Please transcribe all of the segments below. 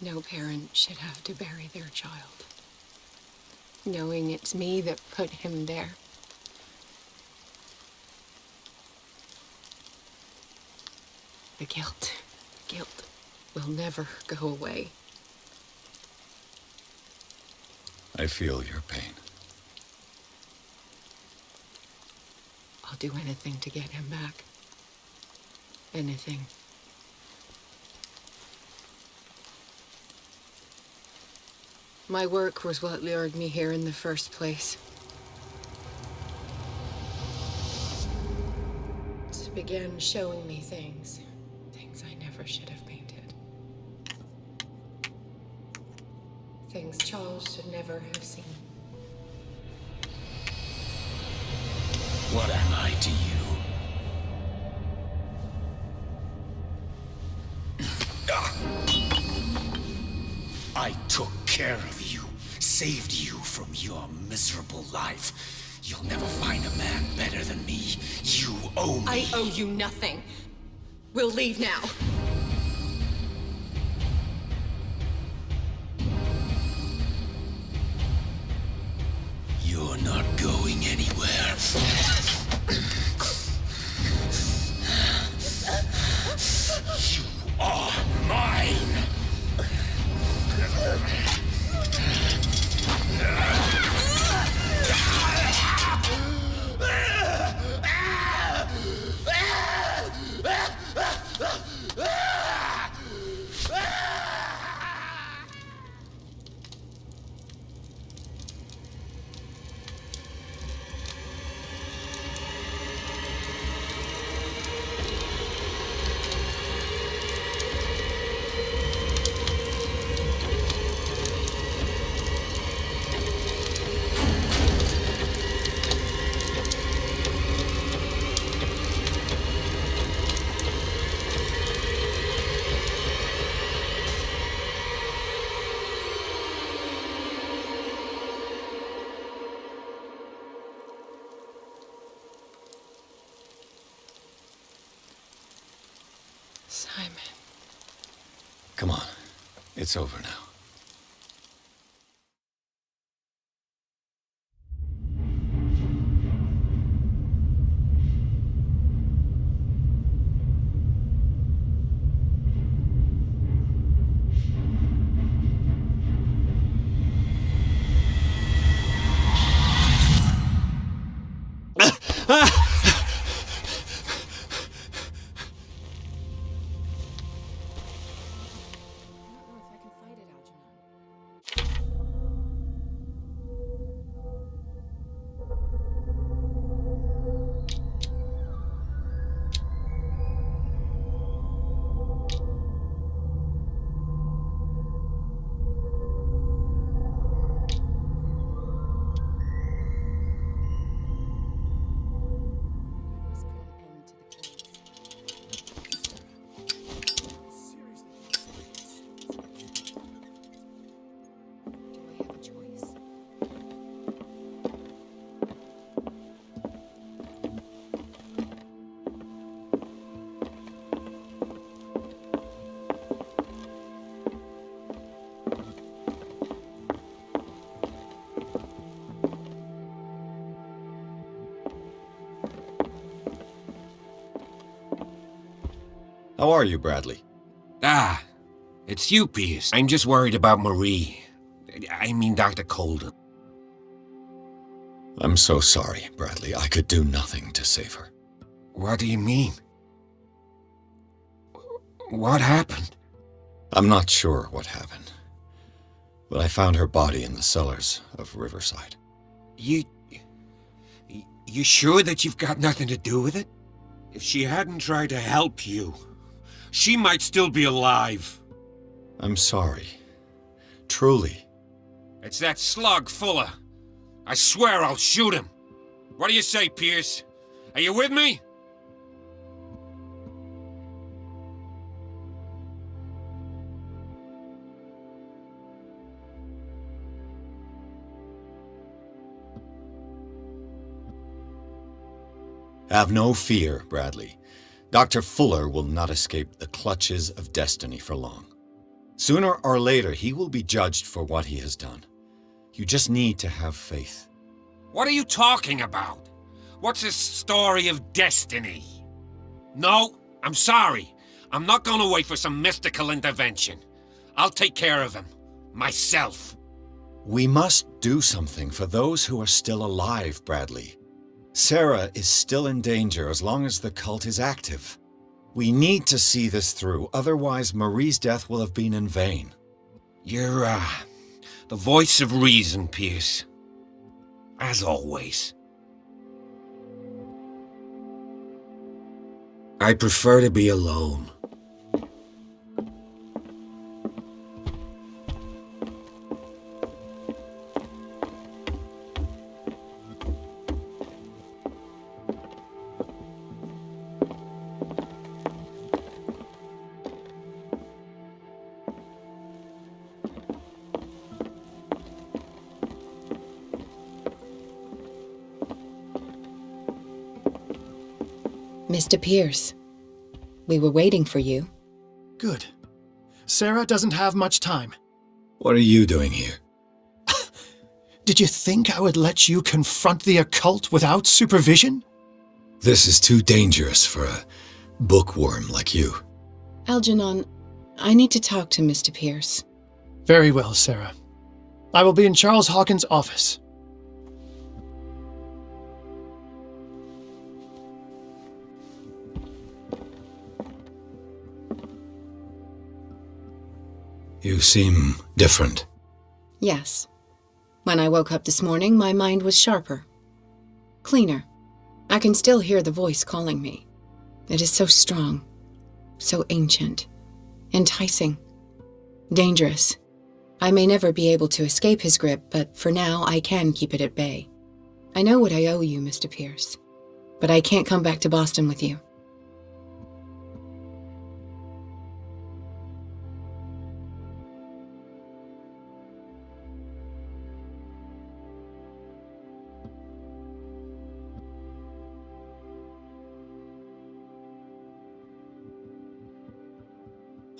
No parent should have to bury their child, knowing it's me that put him there. The guilt will never go away. I feel your pain. I'll do anything to get him back. Anything. My work was what lured me here in the first place. It began showing me things I never should have painted. Things Charles should never have seen. What am I to you? I took care of you, saved you from your miserable life. You'll never find a man better than me. You owe me. I owe you nothing. We'll leave now. You're not going anywhere. You are mine. Simon. Come on. It's over now. How are you, Bradley? It's you, Pierce. I'm just worried about Marie. I mean Dr. Colden. I'm so sorry, Bradley. I could do nothing to save her. What do you mean? What happened? I'm not sure what happened, but I found her body in the cellars of Riverside. You sure that you've got nothing to do with it? If she hadn't tried to help you, she might still be alive. I'm sorry. Truly. It's that slug, Fuller. I swear I'll shoot him. What do you say, Pierce? Are you with me? Have no fear, Bradley. Dr. Fuller will not escape the clutches of destiny for long. Sooner or later, he will be judged for what he has done. You just need to have faith. What are you talking about? What's this story of destiny? No, I'm sorry. I'm not gonna wait for some mystical intervention. I'll take care of him. Myself. We must do something for those who are still alive, Bradley. Sarah is still in danger as long as the cult is active. We need to see this through, otherwise Marie's death will have been in vain. You're, the voice of reason, Pierce. As always. I prefer to be alone. Mr. Pierce, we were waiting for you. Good. Sarah doesn't have much time. What are you doing here? Did you think I would let you confront the occult without supervision? This is too dangerous for a bookworm like you. Algernon, I need to talk to Mr. Pierce. Very well, Sarah. I will be in Charles Hawkins' office. You seem different. Yes. When I woke up this morning, my mind was sharper. Cleaner. I can still hear the voice calling me. It is so strong, so ancient, enticing, dangerous. I may never be able to escape his grip, but for now I can keep it at bay. I know what I owe you, Mr. Pierce, but I can't come back to Boston with you.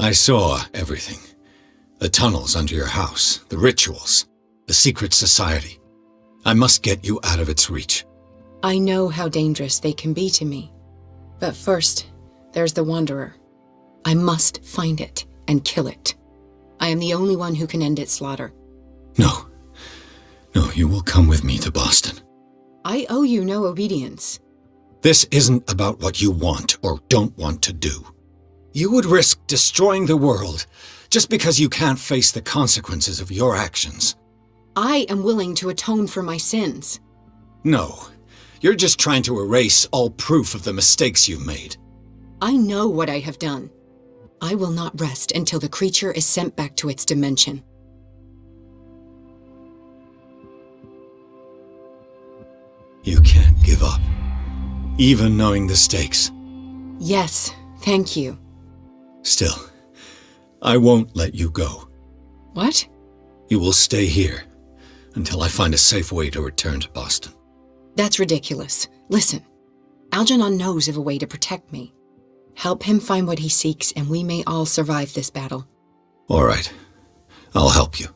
I saw everything. The tunnels under your house, the rituals, the secret society. I must get you out of its reach. I know how dangerous they can be to me. But first, there's the Wanderer. I must find it and kill it. I am the only one who can end its slaughter. No. No, you will come with me to Boston. I owe you no obedience. This isn't about what you want or don't want to do. You would risk destroying the world just because you can't face the consequences of your actions. I am willing to atone for my sins. No, you're just trying to erase all proof of the mistakes you've made. I know what I have done. I will not rest until the creature is sent back to its dimension. You can't give up, even knowing the stakes. Yes, thank you. Still, I won't let you go. What? You will stay here until I find a safe way to return to Boston. That's ridiculous. Listen, Algernon knows of a way to protect me. Help him find what he seeks, and we may all survive this battle. All right, I'll help you.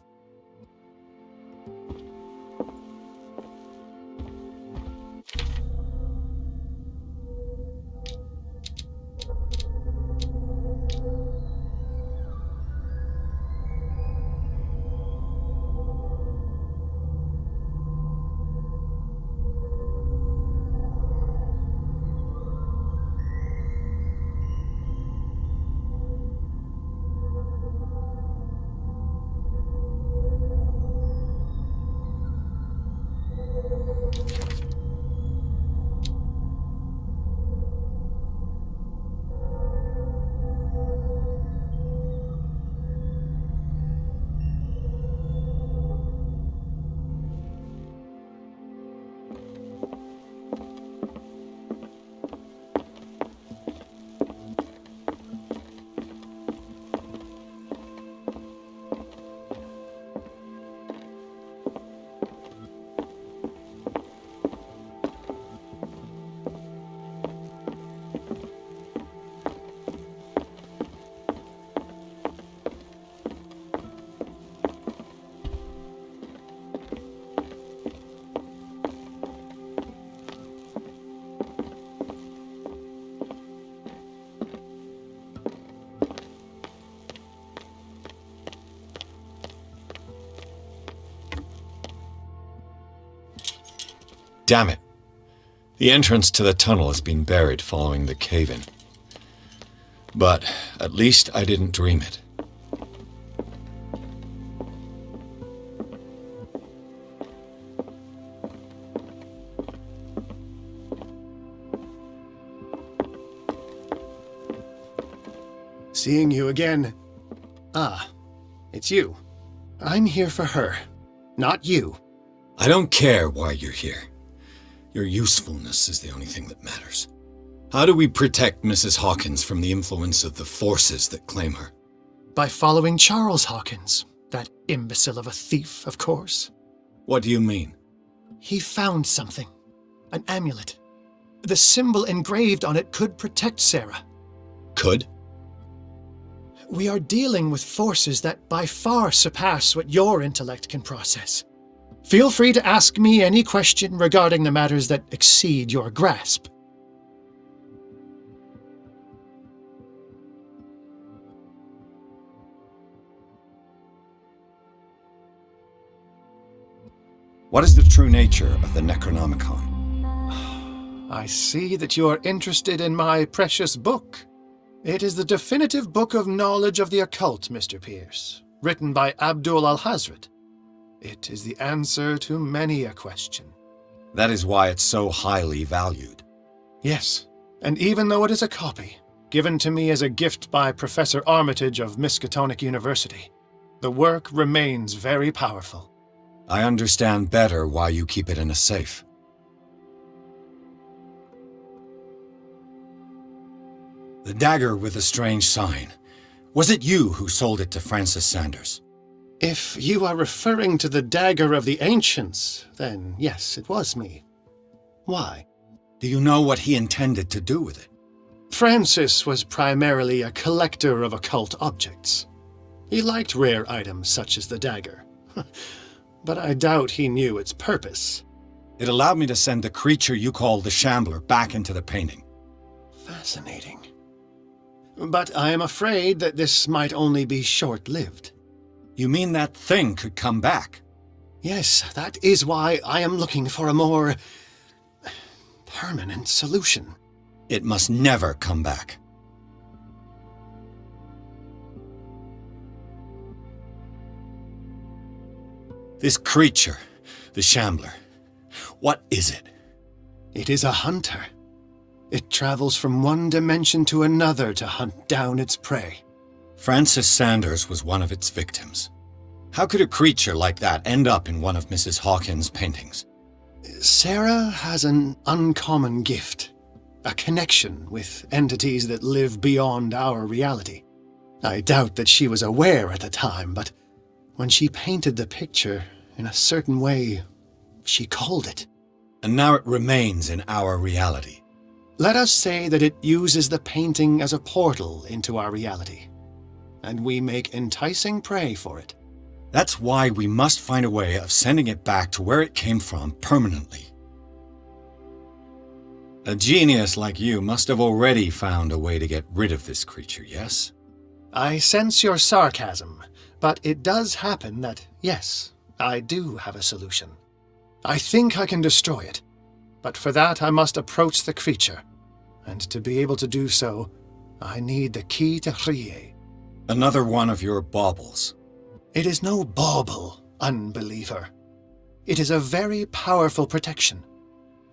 Damn it. The entrance to the tunnel has been buried following the cave-in. But at least I didn't dream it. Seeing you again. Ah, it's you. I'm here for her, not you. I don't care why you're here. Your usefulness is the only thing that matters. How do we protect Mrs. Hawkins from the influence of the forces that claim her? By following Charles Hawkins, that imbecile of a thief, of course. What do you mean? He found something. An amulet. The symbol engraved on it could protect Sarah. Could? We are dealing with forces that by far surpass what your intellect can process. Feel free to ask me any question regarding the matters that exceed your grasp. What is the true nature of the Necronomicon? I see that you are interested in my precious book. It is the definitive book of knowledge of the occult, Mr. Pierce, written by Abdul al-Hazred. It is the answer to many a question. That is why it's so highly valued. Yes, and even though it is a copy, given to me as a gift by Professor Armitage of Miskatonic University, the work remains very powerful. I understand better why you keep it in a safe. The dagger with the strange sign. Was it you who sold it to Francis Sanders? If you are referring to the dagger of the ancients, then yes, it was me. Why? Do you know what he intended to do with it? Francis was primarily a collector of occult objects. He liked rare items such as the dagger. But I doubt he knew its purpose. It allowed me to send the creature you call the Shambler back into the painting. Fascinating. But I am afraid that this might only be short-lived. You mean that thing could come back? Yes, that is why I am looking for a more permanent solution. It must never come back. This creature, the Shambler, what is it? It is a hunter. It travels from one dimension to another to hunt down its prey. Francis Sanders was one of its victims. How could a creature like that end up in one of Mrs. Hawkins' paintings? Sarah has an uncommon gift, a connection with entities that live beyond our reality. I doubt that she was aware at the time, but when she painted the picture in a certain way, she called it. And now it remains in our reality. Let us say that it uses the painting as a portal into our reality, and we make enticing prey for it. That's why we must find a way of sending it back to where it came from permanently. A genius like you must have already found a way to get rid of this creature, yes? I sense your sarcasm, but it does happen that, yes, I do have a solution. I think I can destroy it, but for that I must approach the creature, and to be able to do so, I need the key to Rie. Another one of your baubles. It is no bauble, unbeliever. It is a very powerful protection,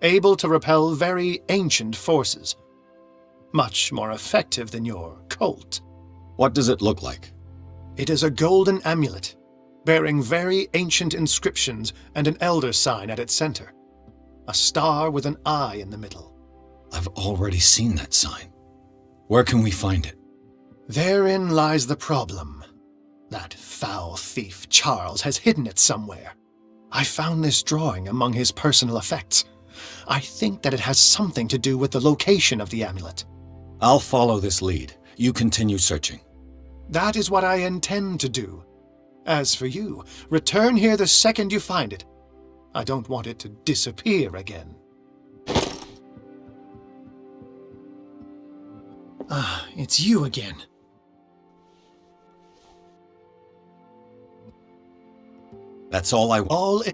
able to repel very ancient forces. Much more effective than your Colt. What does it look like? It is a golden amulet, bearing very ancient inscriptions and an elder sign at its center. A star with an eye in the middle. I've already seen that sign. Where can we find it? Therein lies the problem. That foul thief Charles has hidden it somewhere. I found this drawing among his personal effects. I think that it has something to do with the location of the amulet. I'll follow this lead. You continue searching. That is what I intend to do. As for you, return here the second you find it. I don't want it to disappear again. Ah, it's you again. That's all I want. All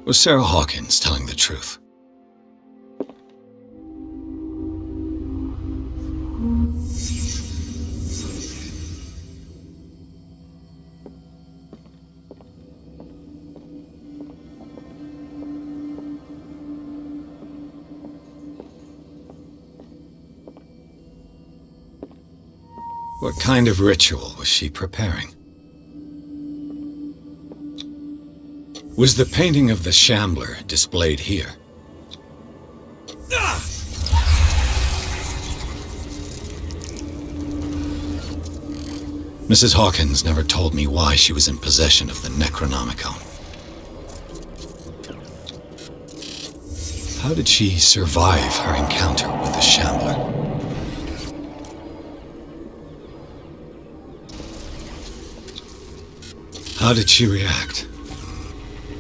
Was Sarah Hawkins telling the truth? What kind of ritual was she preparing? Was the painting of the Shambler displayed here? Mrs. Hawkins never told me why she was in possession of the Necronomicon. How did she survive her encounter with the Shambler? How did she react?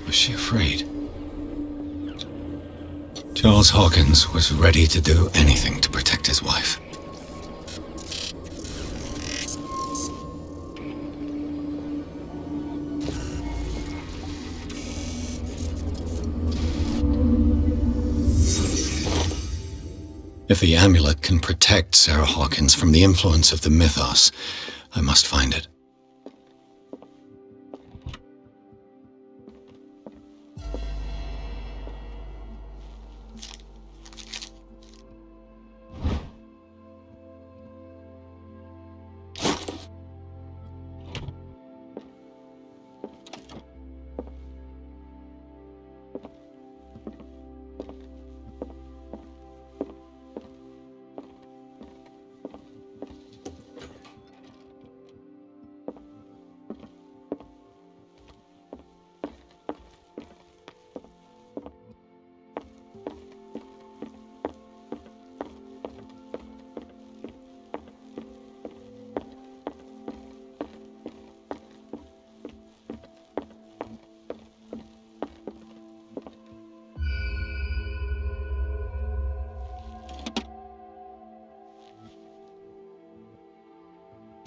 Was she afraid? Charles Hawkins was ready to do anything to protect his wife. If the amulet can protect Sarah Hawkins from the influence of the mythos, I must find it.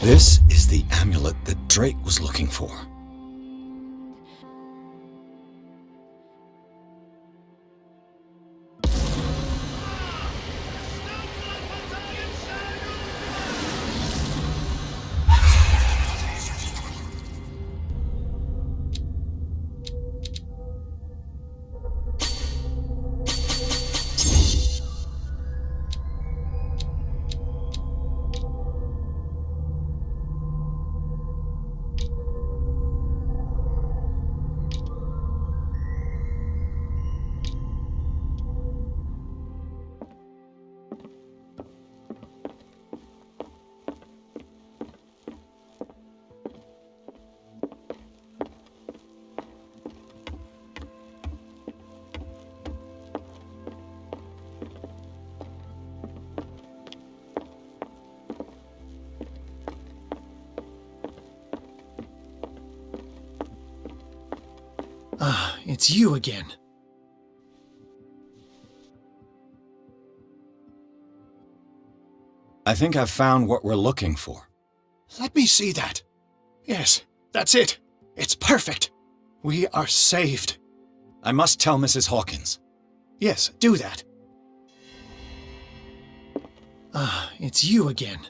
This is the amulet that Drake was looking for. Ah, it's you again. I think I've found what we're looking for. Let me see that. Yes, that's it. It's perfect. We are saved. I must tell Mrs. Hawkins. Yes, do that. Ah, it's you again.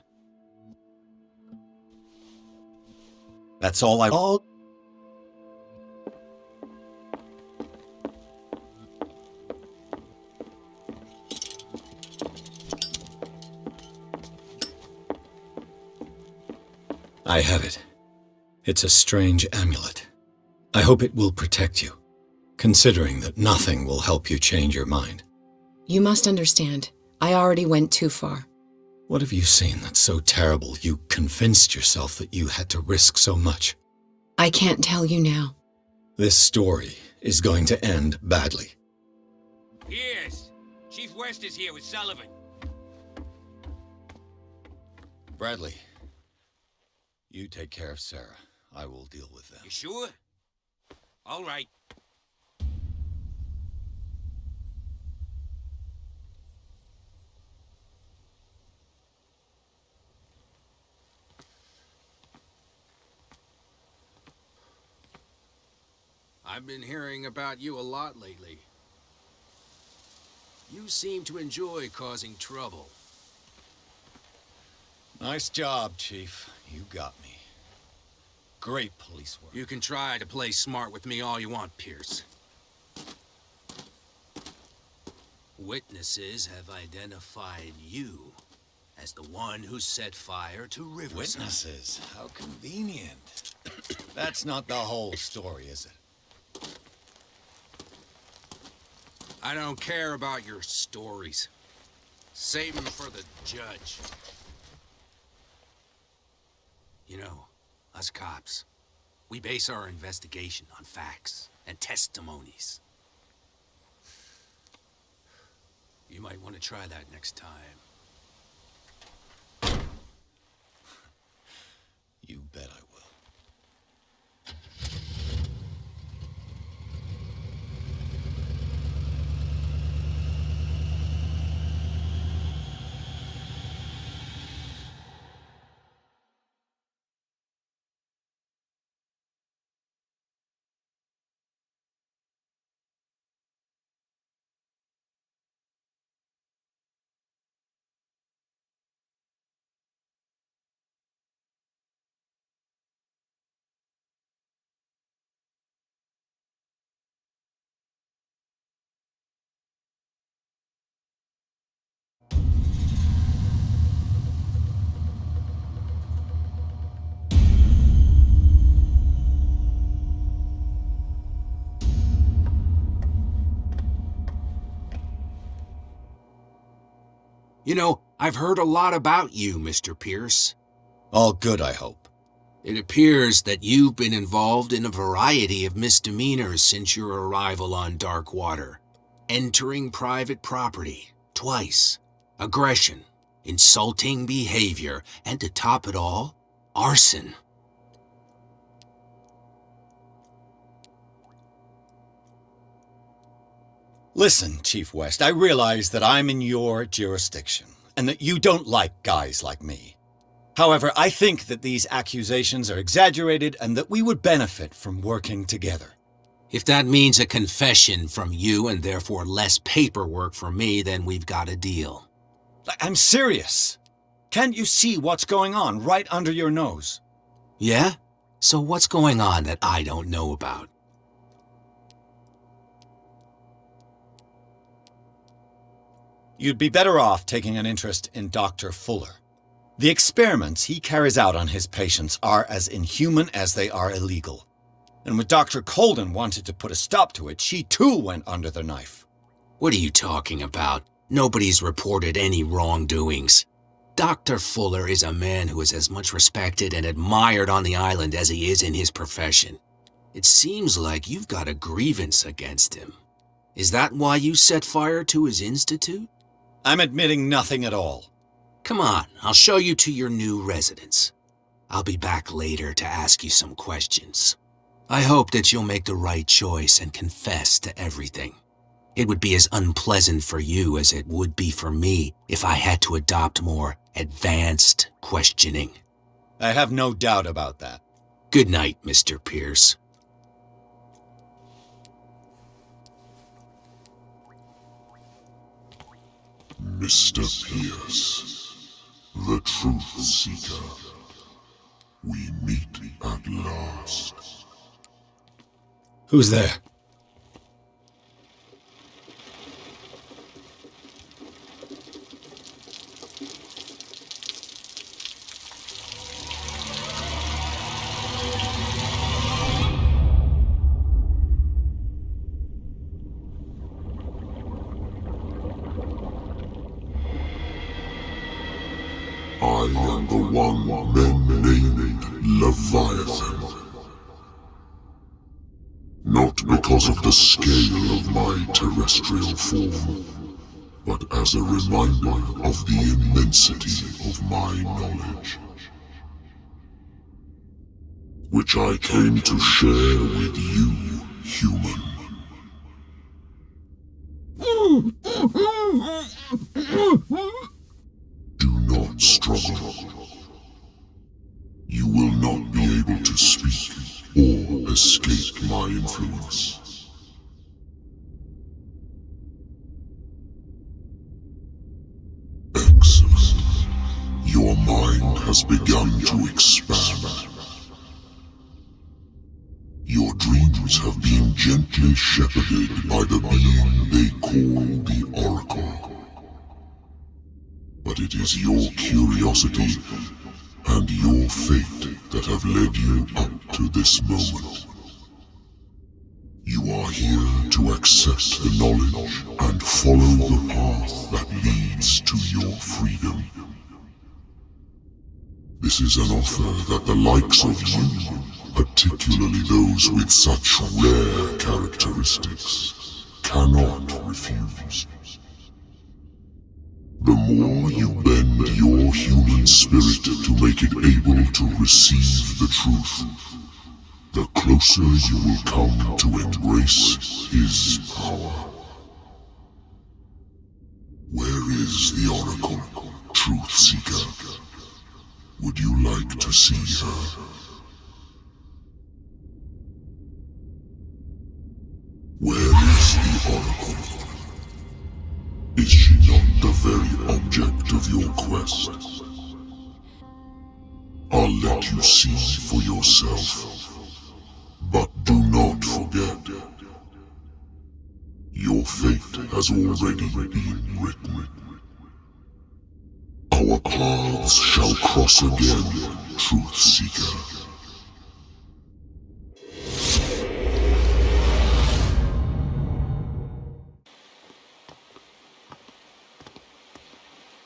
That's all I have it. It's a strange amulet. I hope it will protect you, considering that nothing will help you change your mind. You must understand, I already went too far. What have you seen that's so terrible you convinced yourself that you had to risk so much? I can't tell you now. This story is going to end badly. Yes. Chief West is here with Sullivan. Bradley, you take care of Sarah. I will deal with them. You sure? All right. I've been hearing about you a lot lately. You seem to enjoy causing trouble. Nice job, Chief. You got me. Great police work. You can try to play smart with me all you want, Pierce. Witnesses have identified you as the one who set fire to Riverside. Witnesses? How convenient. That's not the whole story, is it? I don't care about your stories. Save them for the judge. You know, us cops, we base our investigation on facts and testimonies. You might want to try that next time. You bet I will. You know, I've heard a lot about you, Mr. Pierce. All good, I hope. It appears that you've been involved in a variety of misdemeanors since your arrival on Darkwater. Entering private property, twice. Aggression, insulting behavior, and to top it all, arson. Listen, Chief West, I realize that I'm in your jurisdiction, and that you don't like guys like me. However, I think that these accusations are exaggerated and that we would benefit from working together. If that means a confession from you and therefore less paperwork for me, then we've got a deal. I'm serious. Can't you see what's going on right under your nose? Yeah? So what's going on that I don't know about? You'd be better off taking an interest in Dr. Fuller. The experiments he carries out on his patients are as inhuman as they are illegal. And when Dr. Colden wanted to put a stop to it, she too went under the knife. What are you talking about? Nobody's reported any wrongdoings. Dr. Fuller is a man who is as much respected and admired on the island as he is in his profession. It seems like you've got a grievance against him. Is that why you set fire to his institute? I'm admitting nothing at all. Come on, I'll show you to your new residence. I'll be back later to ask you some questions. I hope that you'll make the right choice and confess to everything. It would be as unpleasant for you as it would be for me if I had to adopt more advanced questioning. I have no doubt about that. Good night, Mr. Pierce. Mr. Pierce, the Truth Seeker, we meet at last. Who's there? I am the one men named Leviathan. Not because of the scale of my terrestrial form, but as a reminder of the immensity of my knowledge, which I came to share with you, human. Do not struggle. You will not be able to speak or escape my influence. Excellent. Your mind has begun to expand. Your dreams have been gently shepherded by the being they call the Oracle. But it is your curiosity and your fate that have led you up to this moment. You are here to accept the knowledge and follow the path that leads to your freedom. This is an offer that the likes of you, particularly those with such rare characteristics, cannot refuse. The more you bend your human spirit to make it able to receive the truth, the closer you will come to embrace his power. Where is the Oracle, Truth Seeker? Would you like to see her? Where is the Oracle? Is she not the very object of your quest? I'll let you see for yourself, but do not forget, your fate has already been written. Our paths shall cross again, Truth Seeker.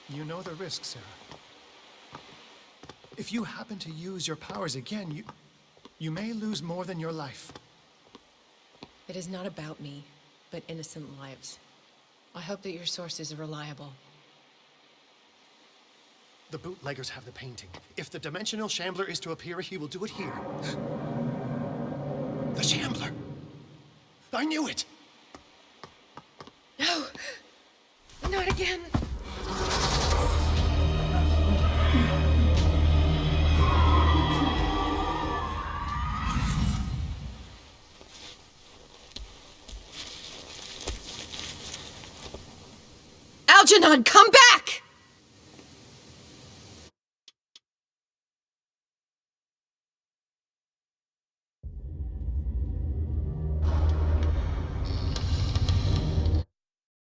You know the risk, Sarah. If you happen to use your powers again, you may lose more than your life. It is not about me, but innocent lives. I hope that your sources are reliable. The bootleggers have the painting. If the Dimensional Shambler is to appear, he will do it here. The Shambler! I knew it! No! Not again! Algernon, come back!